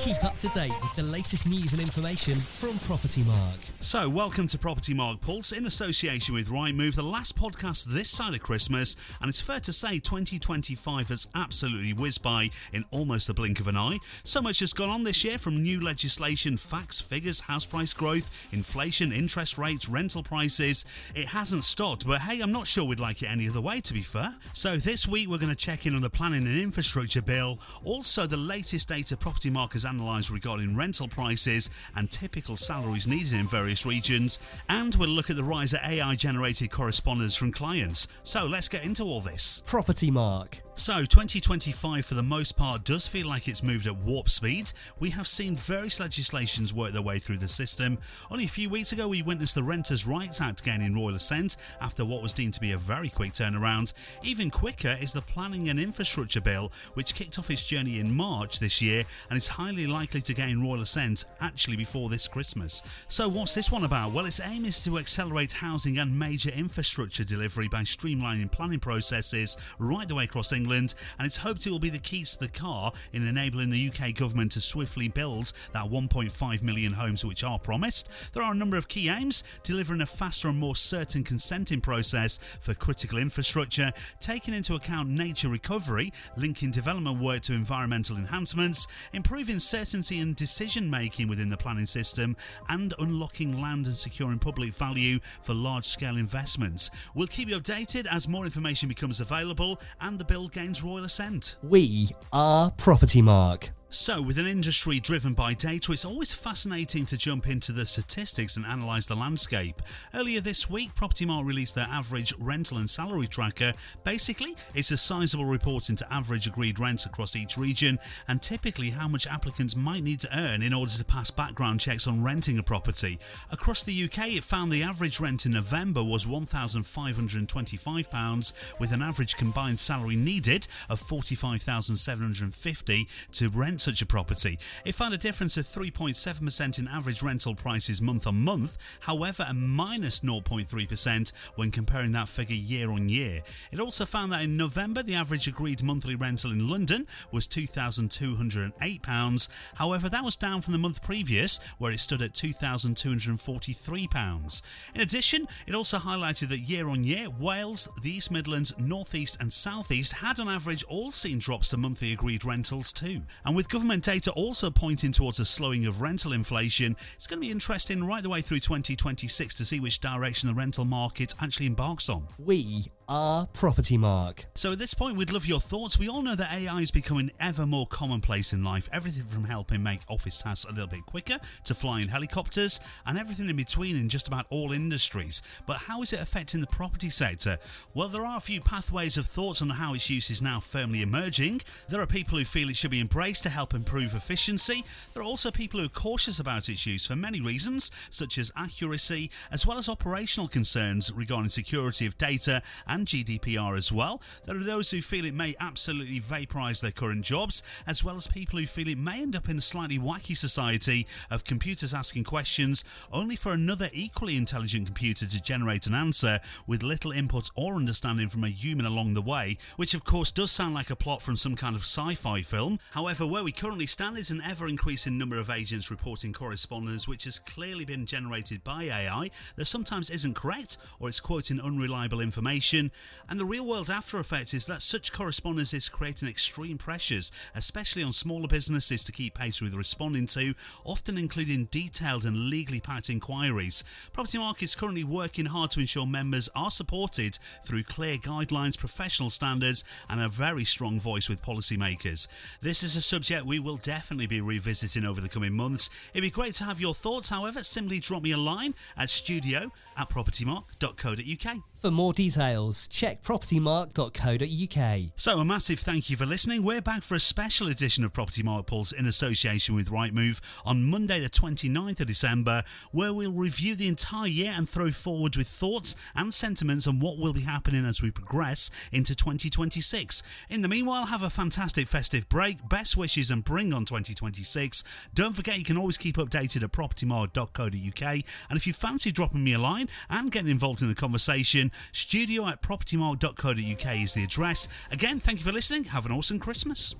Keep up to date with the latest news and information from Propertymark. So, welcome to Propertymark Pulse in association with Rightmove, the last podcast this side of Christmas, and it's fair to say 2025 has absolutely whizzed by in almost the blink of an eye. So much has gone on this year, from new legislation, facts, figures, house price growth, inflation, interest rates, rental prices. It hasn't stopped, but hey, I'm not sure we'd like it any other way, to be fair. So this week we're going to check in on the planning and infrastructure bill, also the latest data Propertymark has analysed regarding rental prices and typical salaries needed in various regions, and we'll look at the rise of AI-generated correspondence from clients. So let's get into all this. Propertymark. So 2025 for the most part does feel like it's moved at warp speed. We have seen various legislations work their way through the system. Only a few weeks ago we witnessed the Renters' Rights Act gaining royal assent after what was deemed to be a very quick turnaround. Even quicker is the Planning and Infrastructure Bill, which kicked off its journey in March this year and is highly likely to gain royal assent actually before this Christmas. So what's this one about? Well, its aim is to accelerate housing and major infrastructure delivery by streamlining planning processes right the way across England, and it's hoped it will be the keys to the car in enabling the UK government to swiftly build that 1.5 million homes which are promised. There are a number of key aims: delivering a faster and more certain consenting process for critical infrastructure, taking into account nature recovery, linking development work to environmental enhancements, improving certainty and decision making within the planning system, and unlocking land and securing public value for large-scale investments. We'll keep you updated as more information becomes available and the bill gains royal assent. We are Propertymark. So, with an industry driven by data, it's always fascinating to jump into the statistics and analyse the landscape. Earlier this week, Propertymark released their average rental and salary tracker. Basically, it's a sizable report into average agreed rents across each region and typically how much applicants might need to earn in order to pass background checks on renting a property. Across the UK, it found the average rent in November was £1,525, with an average combined salary needed of £45,750 to rent such a property. It found a difference of 3.7% in average rental prices month on month, however a minus 0.3% when comparing that figure year on year. It also found that in November the average agreed monthly rental in London was £2,208, however that was down from the month previous where it stood at £2,243. In addition, it also highlighted that year on year Wales, the East Midlands, North East and South East had on average all seen drops to monthly agreed rentals too. And with government data also pointing towards a slowing of rental inflation, it's going to be interesting right the way through 2026 to see which direction the rental market actually embarks on. We are Propertymark. So at this point, we'd love your thoughts. We all know that AI is becoming ever more commonplace in life. Everything from helping make office tasks a little bit quicker to flying helicopters and everything in between in just about all industries. But how is it affecting the property sector? Well, there are a few pathways of thoughts on how its use is now firmly emerging. There are people who feel it should be embraced to help improve efficiency. There are also people who are cautious about its use for many reasons, such as accuracy, as well as operational concerns regarding security of data and GDPR as well. There are those who feel it may absolutely vaporise their current jobs, as well as people who feel it may end up in a slightly wacky society of computers asking questions only for another equally intelligent computer to generate an answer with little input or understanding from a human along the way, which of course does sound like a plot from some kind of sci-fi film. However, where we currently stand is an ever-increasing number of agents reporting correspondence which has clearly been generated by AI that sometimes isn't correct or it's quoting unreliable information. And the real-world after-effect is that such correspondence is creating extreme pressures, especially on smaller businesses, to keep pace with responding to, often including detailed and legally packed inquiries. Propertymark is currently working hard to ensure members are supported through clear guidelines, professional standards, and a very strong voice with policymakers. This is a subject we will definitely be revisiting over the coming months. It'd be great to have your thoughts, however, simply drop me a line at studio@propertymark.co.uk. For more details, check propertymark.co.uk. So a massive thank you for listening. We're back for a special edition of Propertymark Pulse in association with Rightmove on Monday the 29th of December, where we'll review the entire year and throw forward with thoughts and sentiments on what will be happening as we progress into 2026. In the meanwhile, have a fantastic festive break, best wishes and bring on 2026. Don't forget you can always keep updated at propertymark.co.uk, and if you fancy dropping me a line and getting involved in the conversation, studio@propertymark.co.uk is the address. Again, thank you for listening. Have an awesome Christmas.